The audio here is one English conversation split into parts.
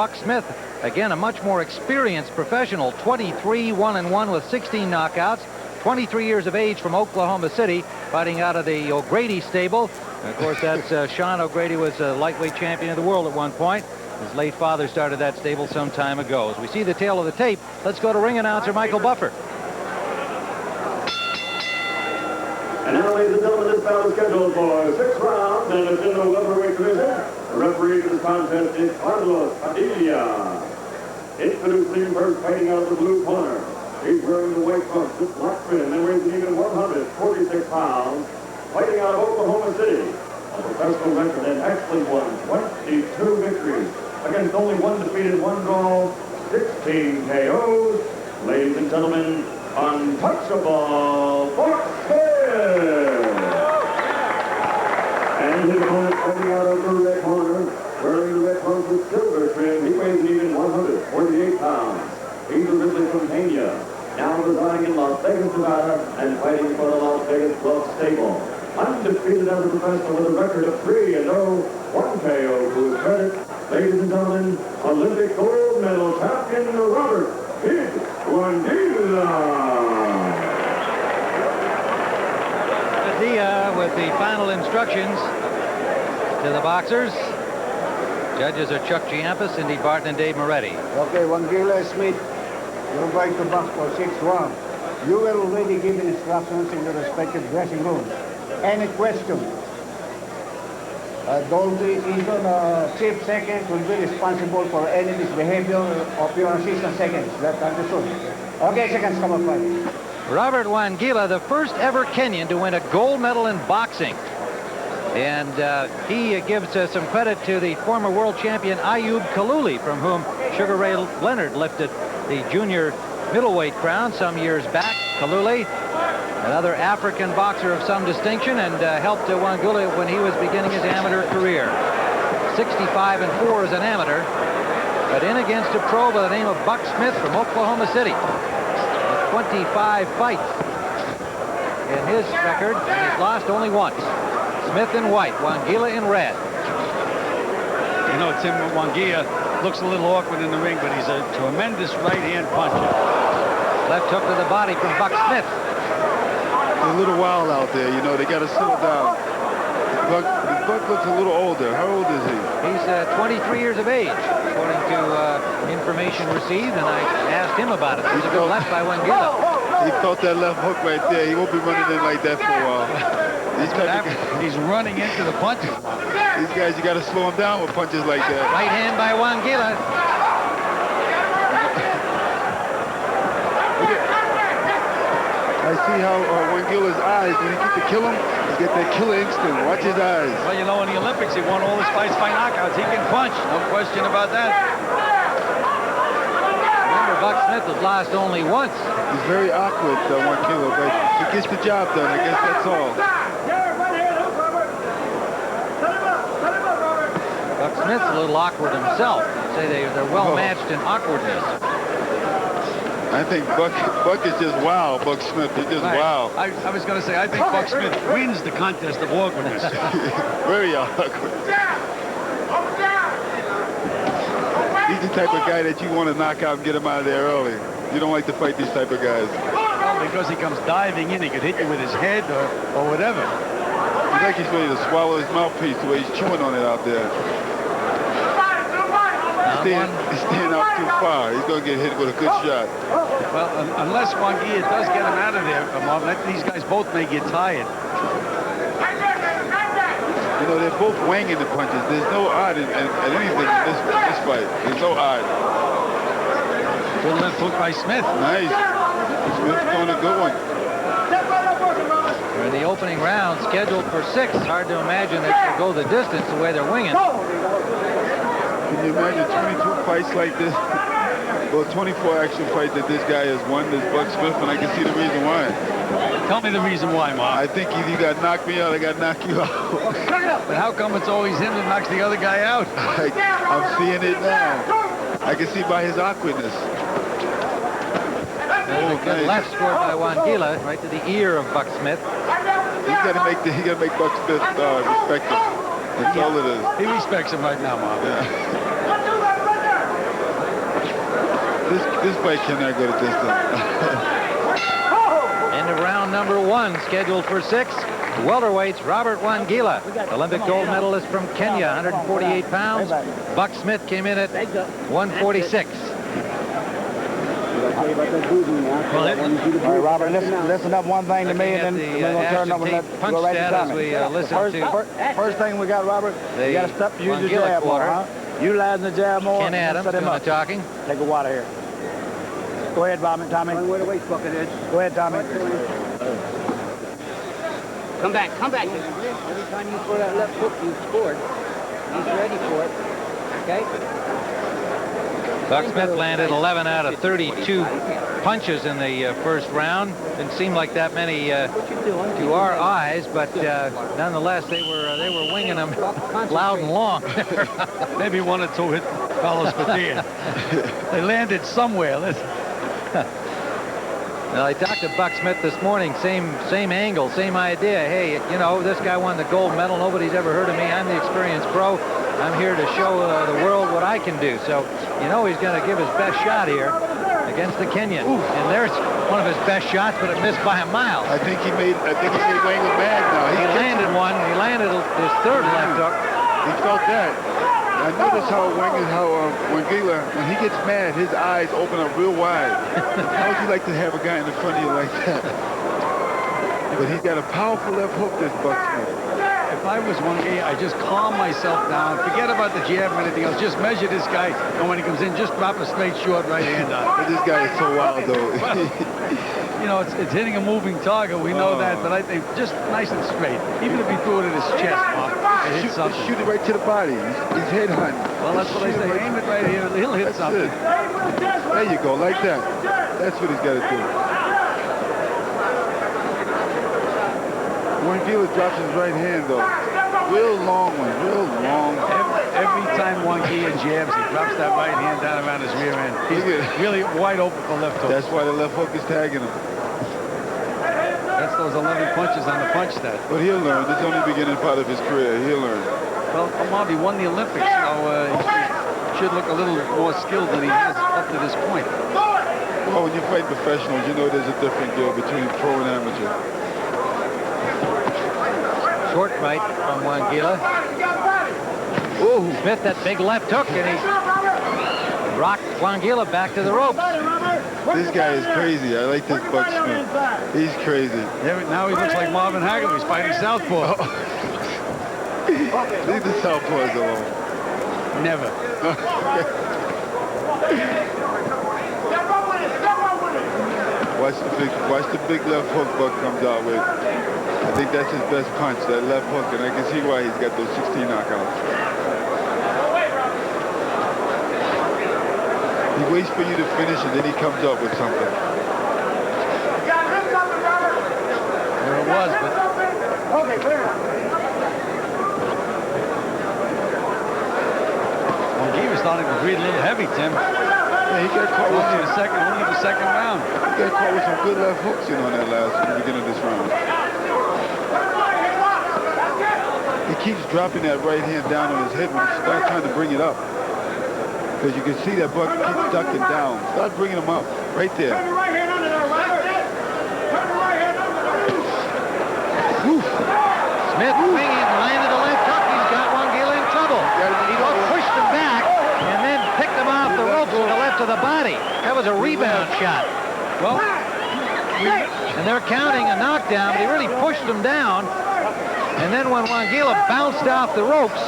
Buck Smith, again, a much more experienced professional, 23-1-1 with 16 knockouts, 23 years of age, from Oklahoma City, fighting out of the O'Grady stable. And of course, that's Sean O'Grady was a lightweight champion of the world at one point. His late father started that stable some time ago. As we see the tail of the tape, let's go to ring announcer Michael Buffer. And now, ladies and gentlemen, this bout is scheduled for 6 rounds, and it's in the welterweight division. The referee for this contest is Carlos Padilla. Introducing first, fighting out of the blue corner. He's wearing the white trunks with black trim and weighs even 146 pounds. Fighting out of Oklahoma City. A professional record and actually won 22 victories against only 1 defeated, 1 draw, 16 KOs. Ladies and gentlemen, untouchable Buck Smith. And his opponent fighting out of the red corner, wearing the red trunks with silver trim. He weighs even 148 pounds. He's originally from Kenya, now residing in Las Vegas, Nevada, and fighting for the Las Vegas Club stable. Undefeated as a professional with a record of 3-0, 1 KO to his credit. Ladies and gentlemen, Olympic gold medal champion Robert Big WANGILA. Padilla with the final instructions to the boxers. Judges are Chuck Giampa, Cindy Barton, and Dave Moretti. Okay, WANGILA Smith, you're going to box for 6 rounds. You will already give instructions in the respective dressing rooms. Any question? Dolby Eaton, chief second, will be responsible for any misbehavior of your assistant seconds. That's understood. Okay, seconds, come on, fight. Robert WANGILA, the first ever Kenyan to win a gold medal in boxing. And he gives some credit to the former world champion Ayub Kaluli, from whom Sugar Ray Leonard lifted the junior middleweight crown some years back. Kaluli, another African boxer of some distinction, and helped WANGILA when he was beginning his amateur career. 65-4 as an amateur, but in against a pro by the name of Buck Smith from Oklahoma City. With 25 fights in his record, and he's lost only once. Smith in white, WANGILA in red. You know, Tim, WANGILA looks a little awkward in the ring, but he's a tremendous right-hand puncher. Left hook to the body from Buck Smith. A little wild out there, you know, they got to settle down. Buck looks a little older. How old is he? He's 23 years of age, according to information received, and I asked him about it. He's a good left by WANGILA. He felt that left hook right there. He won't be running in like that for a while. He's running into the punches. These guys, you got to slow him down with punches like that. Right hand by WANGILA. I see how WANGILA's eyes, when he gets to kill him, he get that killer instinct. Watch his eyes. Well, you know, in the Olympics, he won all his fights by knockouts. He can punch, no question about that. Remember, Buck Smith was lost only once. He's very awkward, WANGILA, but he gets the job done. I guess that's all. Buck Smith's a little awkward himself. Say they're well matched in awkwardness. I think Buck is just wow. Buck Smith is just wow. I was going to say, I think Buck Smith wins the contest of awkwardness. Very awkward. He's the type of guy that you want to knock out and get him out of there early. You don't like to fight these type of guys. Well, because he comes diving in, he could hit you with his head or whatever. He's like he's ready to swallow his mouthpiece the way he's chewing on it out there. He's staying out too far. He's going to get hit with a good shot. Well, unless WANGILA does get him out of there, Marvin, these guys both may get tired. You know, they're both wanging the punches. There's no odd in anything in this fight. There's no odd. Good left hook by Smith. Nice. Smith's doing a good one. We're in the opening round, scheduled for 6. Hard to imagine they could go the distance the way they're winging. Can you imagine 22 fights like this? Well, 24 actual fights that this guy has won, this Buck Smith, and I can see the reason why. Tell me the reason why, Mark. I think either you got knocked me out, I got knocked you out. But how come it's always him that knocks the other guy out? I'm seeing it now. I can see by his awkwardness. Oh, good left scored by WANGILA, right to the ear of Buck Smith. He's got to make Buck Smith respect him. That's all it is. He respects him right now, Mark. Yeah. This fight cannot go the distance. End of round number 1, scheduled for 6. Welterweights, Robert Wangila, Olympic gold medalist from Kenya, 148 pounds. Buck Smith came in at 146. All right, Robert, listen up one thing to me, and then we're going to turn over and punch go right stat to as we listen to First thing we got, Robert, you got to stop using the Wangila jab more, quarter. huh? Utilizing the jab more. Ken Adams set him doing the up. talking. Take a water here. Go ahead, Tommy. Wait a waist bucket is. Go ahead, Tommy. Come back, come back. Every time you throw that left hook, you scored. He's ready for it. Okay? Buck Smith landed 11 out of 32 punches in the first round. Didn't seem like that many to our eyes, but nonetheless, they were winging them loud and long. Maybe 1 or 2 hit fellas for deer. They landed somewhere. Listen. Now, I talked to Buck Smith this morning, same angle, same idea. Hey, you know, this guy won the gold medal. Nobody's ever heard of me. I'm the experienced pro. I'm here to show the world what I can do. So, you know, he's going to give his best shot here against the Kenyan. Ooh. And there's one of his best shots, but it missed by a mile. I think he made Wayne mad now. He landed one. He landed his third left hook. He felt that. I noticed how Wangila, when he gets mad, his eyes open up real wide. How would you like to have a guy in the front of you like that? But he's got a powerful left hook, this Buck Smith. If I was Wangila, I just calm myself down. Forget about the jab and anything else. Just measure this guy, and when he comes in, just drop a straight, short right hand on. But this guy is so wild, though. You know, it's hitting a moving target. We know that, but I think just nice and straight. Even if he threw it at his chest, Bob, it hit something. Shoot it right to the body. He's head hunting. Well, that's what I say. Aim it right here. He'll hit something. There you go, like that. That's what he's got to do. Wangila drops his right hand, though. Real long one, real long. Every time Wangila jabs, he drops that right hand down around his rear end. He's really wide open for left hook. That's why the left hook is tagging him. That's those 11 punches on the punch stat. But he'll learn. This is only the beginning part of his career. He'll learn. Well, Marvy won the Olympics, so he should look a little more skilled than he has up to this point. Well, when you fight professionals, you know there's a different deal between pro and amateur. Short right from Wangila. Ooh, Smith, that big left hook, and he rocked Wangila back to the ropes. This guy is crazy. I like this Buck Smith. He's crazy. Now he looks like Marvin Hagler. He's fighting southpaw. Leave the southpaws alone. Never. Watch the big left hook Buck comes out with. I think that's his best punch, that left hook, and I can see why he's got those 16 knockouts. He waits for you to finish, and then he comes up with something. There it was, but... Okay, clear. Wangila was starting to breathe a little heavy, Tim. Yeah, he got caught with Only the second round. He got caught with some good left hooks in on that the beginning of this round. He keeps dropping that right hand down on his head when he starts trying to bring it up. Because you can see that Buck keeps ducking down. Start bringing him up, right there. Smith swinging, landed the left hook. He's got Wangila in trouble. He pushed him back and then picked him off the ropes with the left of the body. That was a rebound shot. Well, and they're counting a knockdown, but he really pushed him down. And then when Wangila bounced off the ropes,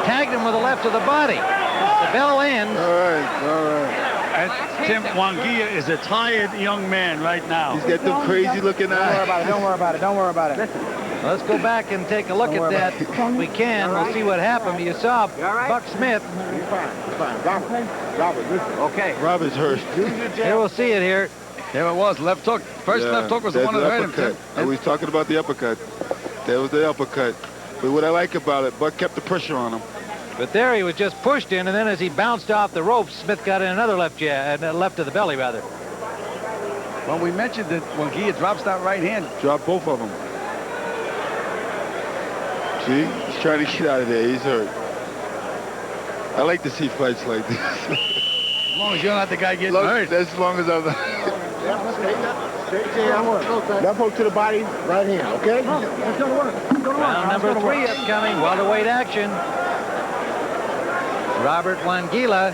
tagged him with the left of the body. The bell ends. All right, all right. And Tim, Wangila is a tired young man right now. He's got them crazy looking eyes. Don't worry about it. Don't worry about it. Let's go back and take a look at that. If we can, we'll see what happened. You saw Buck Smith. Robert, listen. Okay. Robert's hurt. Here, we'll see it here. There it was, left hook. First left hook was the one that hurt him, Tim. I was talking about the uppercut. That was the uppercut. But what I like about it, Buck kept the pressure on him. But there he was just pushed in, and then as he bounced off the ropes, Smith got in another left jab, left to the belly, rather. Well, we mentioned that Wangila drops that right hand. Drop both of them. See? He's trying to get out of there. He's hurt. I like to see fights like this. As long as you're not the guy getting hurt. As long as I'm... Left hook to the body, right hand, okay? Round number 3 upcoming, welterweight action. Robert Wangila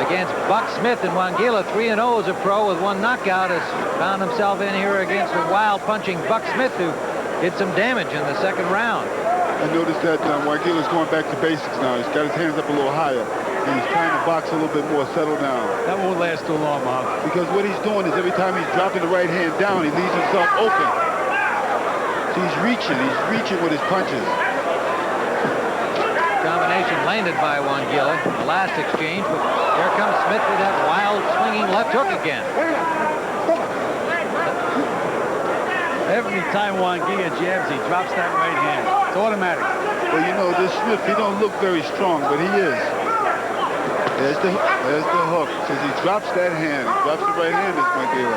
against Buck Smith, and Wangila 3-0 as a pro with 1 knockout, has found himself in here against a wild punching Buck Smith, who did some damage in the 2nd round. I noticed that Wangila's going back to basics now. He's got his hands up a little higher. And he's trying to box a little bit more, settle down. That won't last too long, Bob. Because what he's doing is every time he's dropping the right hand down, he leaves himself open. So he's reaching with his punches. Combination landed by Wangila. The last exchange, but here comes Smith with that wild swinging left hook again. Every time Wangila jabs, he drops that right hand. It's automatic. Well, you know, this Smith, he don't look very strong, but he is. There's the hook. Since he drops that hand, he drops the right hand, it's Wangila.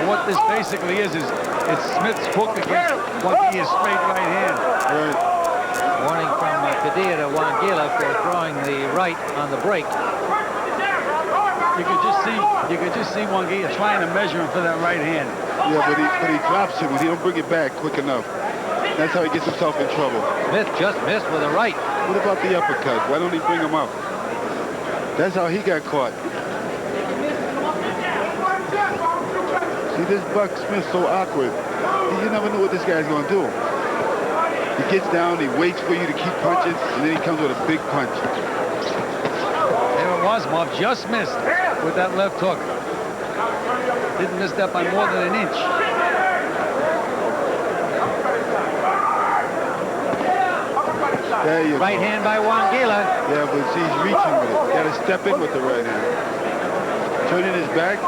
And what this basically is it's Smith's hook against Wangila's straight right hand. Right. Warning from Padilla to Wangila for throwing the right on the break. You could just see Wangila trying to measure him for that right hand. Yeah, but he drops it when he don't bring it back quick enough. That's how he gets himself in trouble. Smith just missed with a right. What about the uppercut? Why don't he bring him up? That's how he got caught. See, this Buck Smith's so awkward. You never know what this guy's going to do. He gets down, he waits for you to keep punching, and then he comes with a big punch. There it was, Bob. Just missed with that left hook. Didn't miss that by more than an inch. There you Right go. hand by Wangila. Yeah, but see, he's reaching with it. Got to step in with the right hand. Turning his back.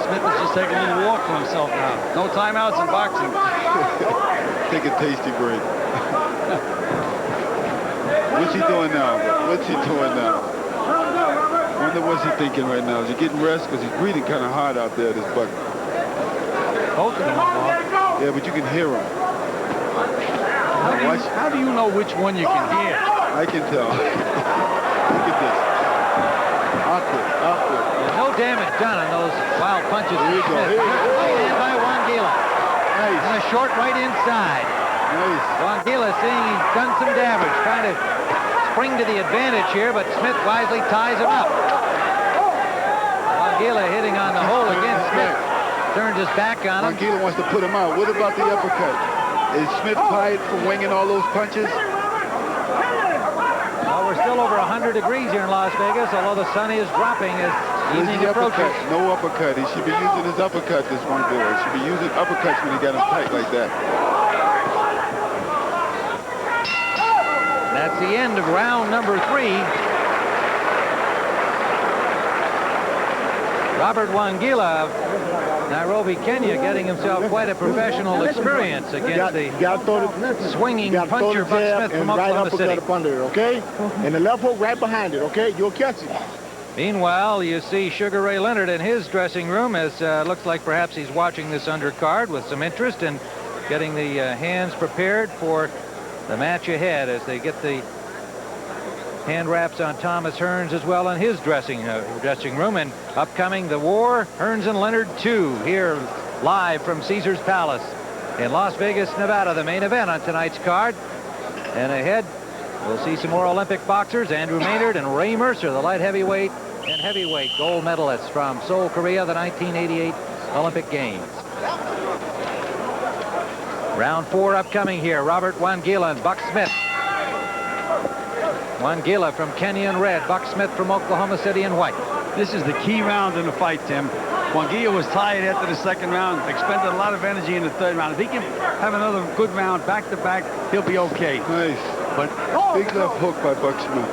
Smith is just taking a little walk for himself now. No timeouts in boxing. Take a tasty break. What's he doing now? What's he doing now? I wonder what's he thinking right now. Is he getting rest? Because he's breathing kind of hard out there, this Buck. Both of them, Bob. Yeah, but you can hear him. How do you know which one you can hear? I can tell. Look at this. Awkward. No damage done on those wild punches. Here you go. Smith. Right hand by Wangila. Nice. And a short right inside. Nice. Wangila seeing he's done some damage, trying to spring to the advantage here, but Smith wisely ties him up. Wangila hitting on the hole again. Smith turns his back on him. Wangila wants to put him out. What about the uppercut? Is Smith tired from winging all those punches? Well, we're still over 100 degrees here in Las Vegas, although the sun is dropping as evening approaches. No uppercut. He should be using his uppercut, this Wangila. He should be using uppercuts when he got him tight like that. That's the end of round number 3. Robert Wangila of Nairobi, Kenya, getting himself quite a professional experience against the swinging puncher Buck Smith from Oklahoma City. Up under it, okay? And the left hook right behind it, okay? You'll catch it. Meanwhile, you see Sugar Ray Leonard in his dressing room, as looks like perhaps he's watching this undercard with some interest and getting the hands prepared for the match ahead as they get the hand wraps on Thomas Hearns as well in his dressing room. And upcoming, the war, Hearns and Leonard 2, here live from Caesars Palace in Las Vegas, Nevada, the main event on tonight's card. And ahead, we'll see some more Olympic boxers, Andrew Maynard and Ray Mercer, the light heavyweight and heavyweight gold medalists from Seoul, Korea, the 1988 Olympic Games. Round 4 upcoming here. Robert Wangila and Buck Smith. Wangila from Kenya in red, Buck Smith from Oklahoma City in white. This is the key round in the fight, Tim. Wangila was tired after the 2nd round, expended a lot of energy in the 3rd round. If he can have another good round back-to-back, he'll be okay. Nice. But big left hook by Buck Smith.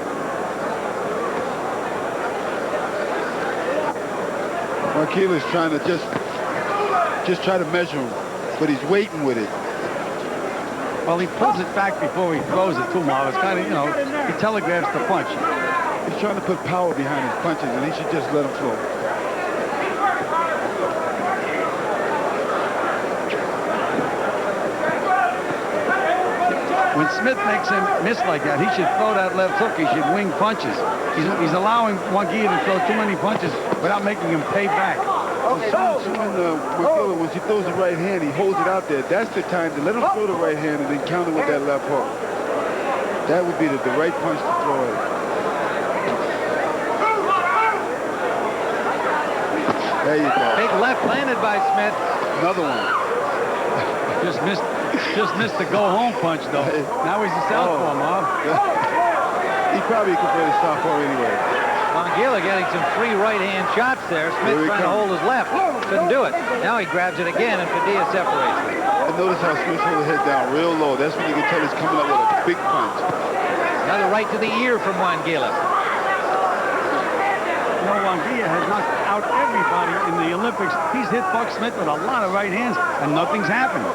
Wangila's trying to just try to measure him, but he's waiting with it. Well, he pulls it back before he throws it to Marv. It's kind of, you know, he telegraphs the punch. He's trying to put power behind his punches, and he should just let him flow. When Smith makes him miss like that. He should throw that left hook. He should wing punches. He's allowing Wangilia to throw too many punches without making him pay back. McGill, when she throws the right hand, he holds it out there. That's the time to let him throw the right hand and then counter with that left hook. That would be the right punch to throw it. There you go. Big left landed by Smith. Another one. Just missed the go-home punch, though. Now he's a southpaw, Mob. He probably could play the southpaw anyway. WANGILA getting some free right-hand shots there. Smith trying to hold his left. Couldn't do it. Now he grabs it again, and Padilla separates it. And notice how Smith holds his head down real low. That's when you can tell he's coming up with a big punch. Another right to the ear from WANGILA. No, Wangilia has knocked out everybody in the Olympics. He's hit Buck Smith with a lot of right hands, and nothing's happened.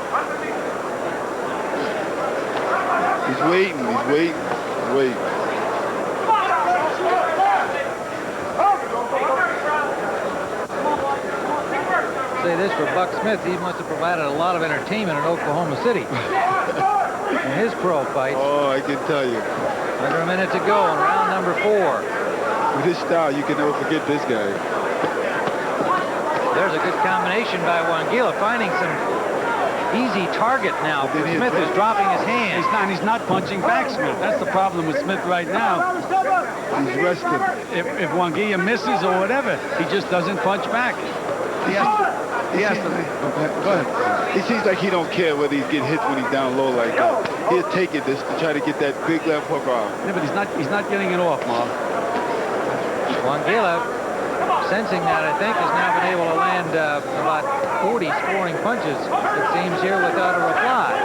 He's waiting. He's waiting. He's waiting. Say this for Buck Smith, he must have provided a lot of entertainment in Oklahoma City in his pro fights. Oh, I can tell you. Under a minute to go in round number 4. With his style, you can never forget this guy. There's a good combination by WANGILA, finding some easy target now. Smith is dropping his hands. He's not punching back, Smith. That's the problem with Smith right now. He's resting. If Wangilia misses or whatever, he just doesn't punch back. He has to. Go ahead. It seems like he don't care whether he's getting hit when he's down low like that. He'll take it just to try to get that big left hook off. Yeah, but he's not getting it off, Marv. WANGILA, sensing that, I think, has now been able to land about 40 scoring punches, it seems, here without a reply.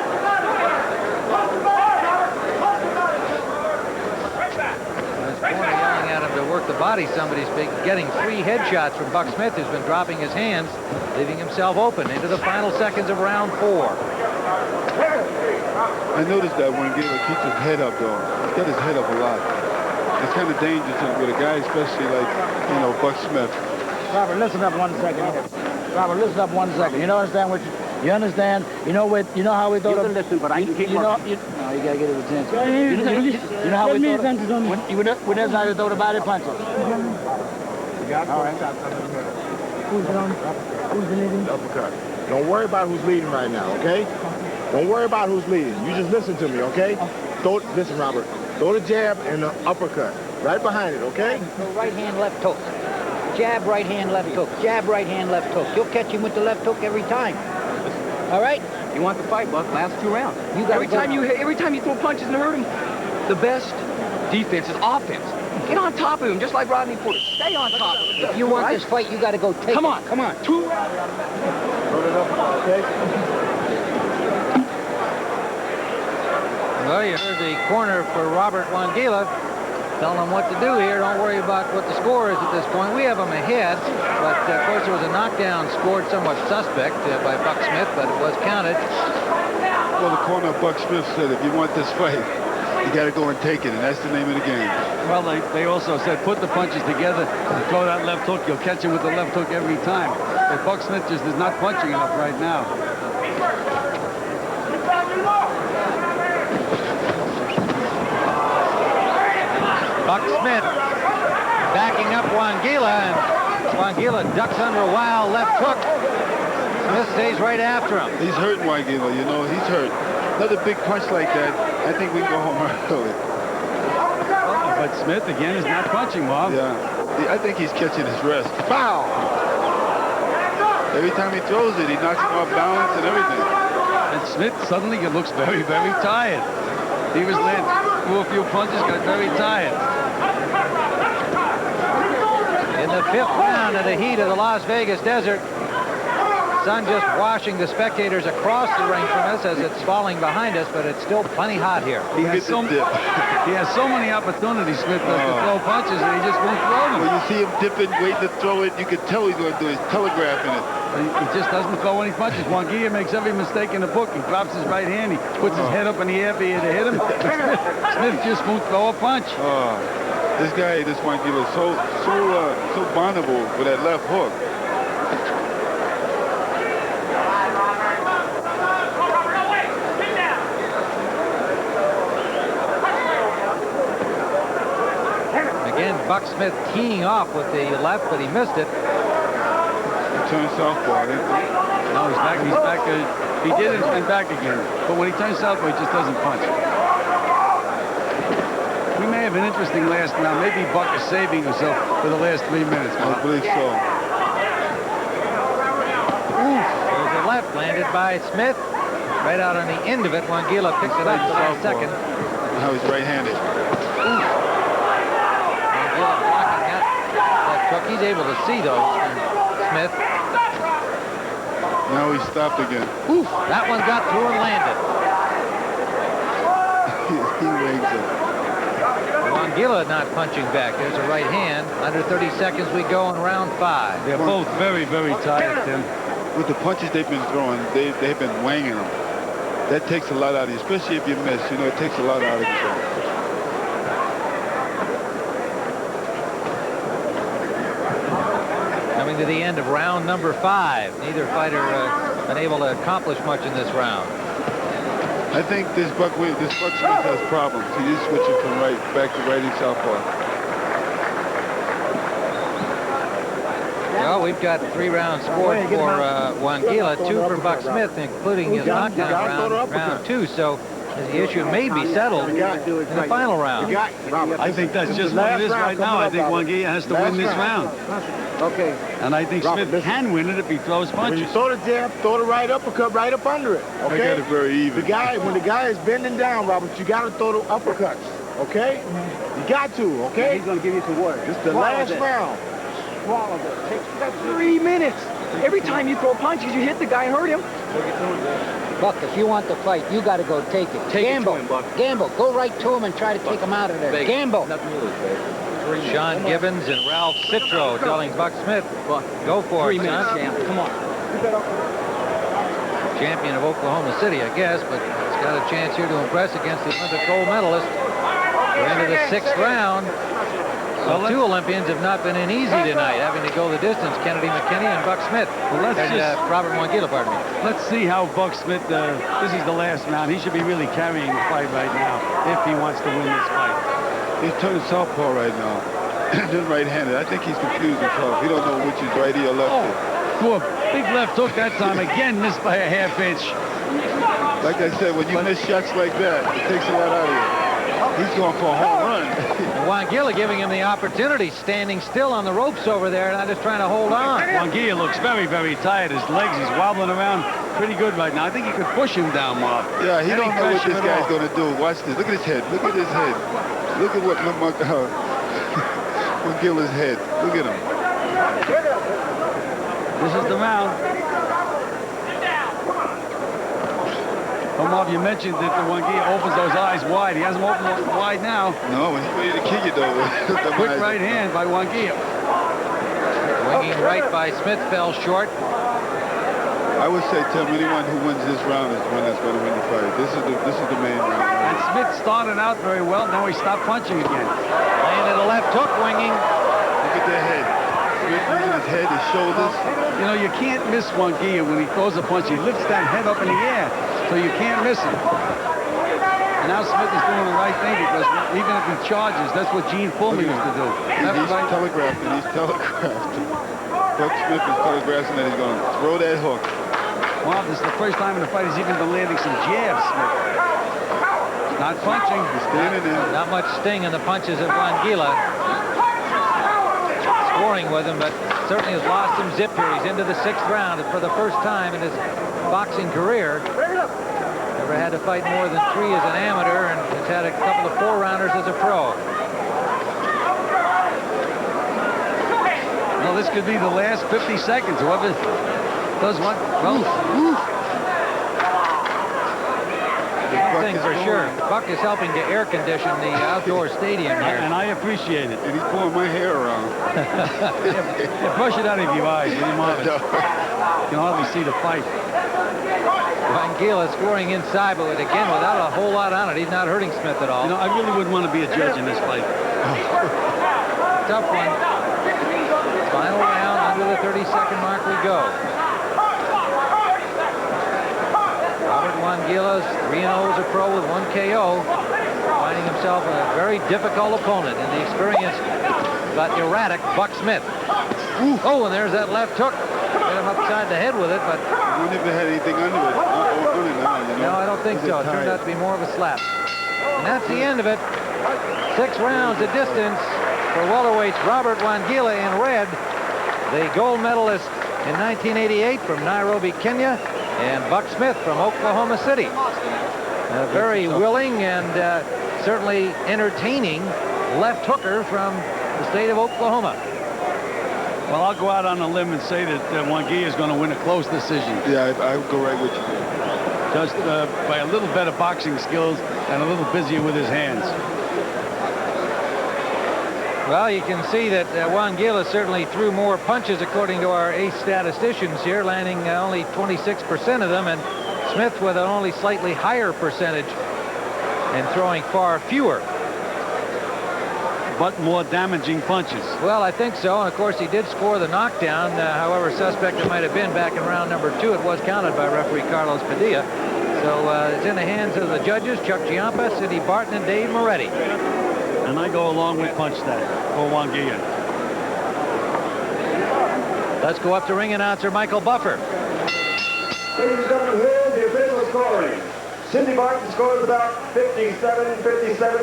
His corner yelling at him to work the body. Somebody's getting 3 headshots from Buck Smith, who's been dropping his hands, leaving himself open into the final seconds of round 4. I noticed that WANGILA keeps his head up, though. He's got his head up a lot. It's kind of dangerous with a guy, especially like, you know, Buck Smith. Robert, listen up 1 second. Robert, listen up 1 second. You understand what you understand? You know how we thought of... You can listen, but I can keep you gotta get it with sense. You know how we thought of... When there's how we thought about it, punches. All right. Who's leading? Uppercut. Don't worry about who's leading right now, okay? Don't worry about who's leading. You just listen to me, okay? Listen, Robert. Throw the jab and the uppercut right behind it, okay? So right hand, left hook. Jab, right hand, left hook. Jab, right hand, left hook. You'll catch him with the left hook every time. All right? You want the fight, Buck? Last 2 rounds. Every time you throw punches and hurt him, the best defense is offense. Get on top of him, just like Rodney Porter. Stay on top of him. If you want this fight, you got to go take it. Come on. 2 rounds. Okay? Well, you heard the corner for Robert WANGILA telling him what to do here. Don't worry about what the score is at this point. We have him ahead, but of course there was a knockdown scored somewhat suspect by Buck Smith, but it was counted. Well, the corner of Buck Smith said, if you want this fight, you got to go and take it, and that's the name of the game. Well, they also said put the punches together and throw that left hook. You'll catch him with the left hook every time. But Buck Smith just is not punching enough right now. Buck Smith backing up WANGILA, and WANGILA ducks under a wild left hook. Smith stays right after him. He's hurting WANGILA, you know, he's hurt. Another big punch like that, I think we can go home early. But Smith, again, is not punching, Bob. Yeah, I think he's catching his rest. Foul! Every time he throws it, he knocks him off balance and everything. And Smith suddenly looks very, very tired. He was landing a few punches, got very tired. In the 5th round of the heat of the Las Vegas desert, sun just washing the spectators across the ring from us as it's falling behind us, but it's still plenty hot here. He has so many opportunities, Smith, to throw punches, and he just won't throw them. When you see him dipping, waiting to throw it, you can tell he's going to do it. He's telegraphing it. He just doesn't throw any punches. WANGILA makes every mistake in the book. He drops his right hand. He puts his head up in the air for you to hit him. Smith just won't throw a punch. This guy, this WANGILA, is so vulnerable with that left hook. Buck Smith teeing off with the left, but he missed it. Turn southpaw. No, he's back. He's back. He did it and back again. But when he turns southpaw, he just doesn't punch. We may have an interesting last round. Maybe Buck is saving himself for the last 3 minutes. I believe so. There's a left landed by Smith. Right out on the end of it. Wangila picks it up the last second. Now he's right-handed. Wangila blocking that hook. He's able to see those from Smith. Now he stopped again. Oof, that one got through and landed. He waves it. Wangila not punching back. There's a right hand. Under 30 seconds we go in round 5. They're both very, very tired, Tim. With the punches they've been throwing, they've been wanging them. That takes a lot out of you, especially if you miss. You know, it takes a lot out of you. Coming to the end of round number 5. Neither fighter been able to accomplish much in this round. I think this Buck Smith has problems. He's switching from right back to righty southpaw. Well, we've got 3 rounds scored for Wangila, 2 for Buck Smith, including his knockdown round 2. So the issue may be settled in the final round. I think that's just what it is right now. I think Wangila has to win this round. Okay. And I think Smith can win it if he throws When you punches. throw the jab, throw the right uppercut right up under it. They Okay. got it very even. When the guy is bending down, Robert, you got to throw the uppercuts. Okay. You got to. Okay. He's going to give you some words. This is the last round. Swallow it. Take 3 minutes. Every time you throw punches, you hit the guy and hurt him. Buck, if you want the fight, you got to go take it. Gamble. Gamble. Go right to him and try to take him out of there. Gamble. Sean Gibbons and Ralph Citro telling Buck Smith, go for it, 3 minutes, son. champ. Come on. Champion of Oklahoma City, I guess, but he's got a chance here to impress against the Olympic gold medalist. We're into the 6th round. So 2 Olympians have not been in easy tonight, having to go the distance. Kennedy McKinney and Buck Smith. Well, Robert Wangila, pardon me. Let's see how Buck Smith, this is the last round. He should be really carrying the fight right now if he wants to win this fight. He's turning southpaw right now. Just right-handed. I think he's confused himself. He don't know which is righty or lefty. Oh, big left hook that time. Again, missed by a half inch. Like I said, when you miss shots like that, it takes a lot out of you. He's going for a home run. Wangila giving him the opportunity, standing still on the ropes over there, and I'm just trying to hold on. Wangila looks very, very tired. His legs, he's wobbling around pretty good right now. I think he could push him down, Mark. Yeah, he don't know what pressure this at guy's all. going to do. Watch this. Look at his head. Look at his head. Look at what Wangila's head. Look at him. This is the round. Marv, you mentioned that the Wangila opens those eyes wide. He hasn't opened them wide now. No, he's ready to kill you, though. Quick right hand by Wangila. Winging right by Smith fell short. I would say, Tim, anyone who wins this round is the one that's going to win the fight. This is the main round. And Smith started out very well. Now he stopped punching again. Landed a left hook, winging. Look at that head. Smith using his head, his shoulders. You know, you can't miss Wangila when he throws a punch. He lifts that head up in the air, so you can't miss him. And now Smith is doing the right thing because even if he charges, that's what Gene Fullman used to do. He's telegraphing. He's telegraphing. Buck Smith is telegraphing that he's going to throw that hook. Wow, this is the first time in the fight he's even been landing some jabs, Smith. Not punching. He's standing in. Not much sting in the punches of Wangila. Scoring with him, but certainly has lost some zip here. He's into the 6th round for the first time in his boxing career. Never had to fight more than 3 as an amateur, and has had a couple of 4-rounders as a pro. Well, this could be the last 50 seconds. Whoever does what? Well, One thing for sure, Buck is helping to air condition the outdoor stadium here. and I appreciate it. And he's pulling my hair around. Yeah, brush it out of your eyes, William Marvin. You can hardly see the fight. Wangila scoring inside, but again, without a whole lot on it. He's not hurting Smith at all. You know, I really wouldn't want to be a judge in this fight. Tough one. Final round, under the 30-second mark we go. Robert Wangila, 3-0 as a pro with 1 KO. Finding himself a very difficult opponent in the experienced but erratic Buck Smith. Oh, and there's that left hook. Hit him upside the head with it, but... I wonder if it had anything under it. No, I don't think so. It turned out to be more of a slap. And that's the end of it. 6 rounds the distance for welterweights Robert Wangila in red, the gold medalist in 1988 from Nairobi, Kenya, and Buck Smith from Oklahoma City. A very willing and certainly entertaining left hooker from the state of Oklahoma. Well, I'll go out on a limb and say that Wangila is going to win a close decision. Yeah, I would go right with you. Just by a little better boxing skills and a little busier with his hands. Well, you can see that Wangila certainly threw more punches according to our ace statisticians here, landing only 26% of them, and Smith with an only slightly higher percentage and throwing far fewer. But more damaging punches. Well, I think so, and of course he did score the knockdown, however suspect it might have been back in round number 2. It was counted by referee Carlos Padilla. So it's in the hands of the judges, Chuck Giampa, Sidney Barton, and Dave Moretti. And I go along with punch that for Wangila. Let's go up to ring announcer Michael Buffer. Ladies and gentlemen, here's the official scoring. Sidney Barton scores about 57.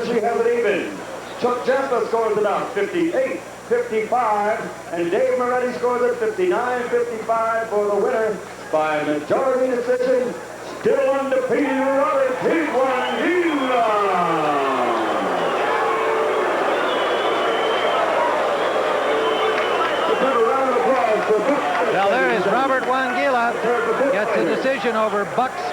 She has it even. Chuck Giampa scores about 58-55. And Dave Moretti scores at 59-55 for the winner by majority decision. Still undefeated, Robert Wangila. Well, there is Robert Wangila. Gets a decision over Buck Smith.